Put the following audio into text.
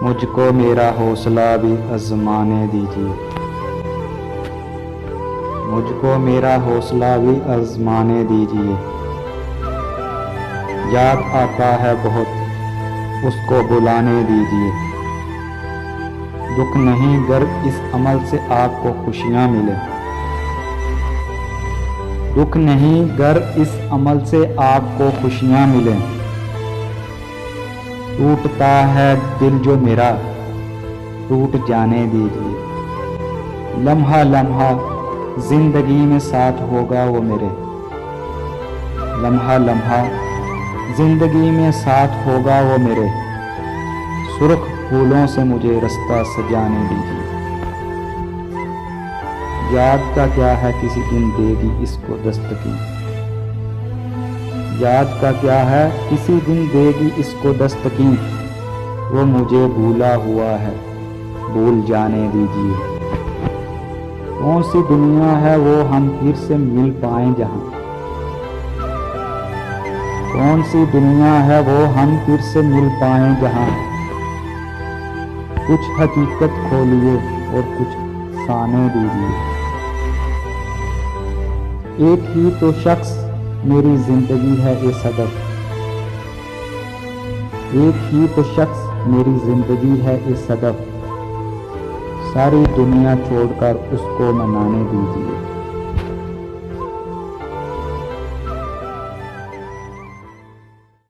मुझको मेरा हौसला भी आजमाने दीजिए। मुझको मेरा हौसला भी आजमाने दीजिए। याद आता है बहुत, उसको बुलाने दीजिए। दुख नहीं गर इस अमल से आपको खुशियाँ मिले। दुख नहीं गर इस अमल से आपको खुशियाँ मिलें। टूटता है दिल जो मेरा, टूट जाने दीजिए। लम्हा लम्हा जिंदगी में साथ होगा वो मेरे। लम्हा लम्हा जिंदगी में साथ होगा वो मेरे। सुर्ख फूलों से मुझे रास्ता सजाने दीजिए। याद का क्या है किसी दिन देगी इसको दस्तकी। याद का क्या है किसी दिन देगी इसको दस्तकी। वो मुझे भूला हुआ है, भूल जाने दीजिए। कौन सी दुनिया है वो हम फिर से मिल पाएं जहां। कौन सी दुनिया है वो हम फिर से मिल पाएं जहां। कुछ हकीकत खोलिए और कुछ साने दीजिए। एक ही तो शख्स मेरी जिंदगी है ये सदफ। एक ही तो शख्स मेरी जिंदगी है ये सदफ। सारी दुनिया छोड़कर उसको मनाने दीजिए।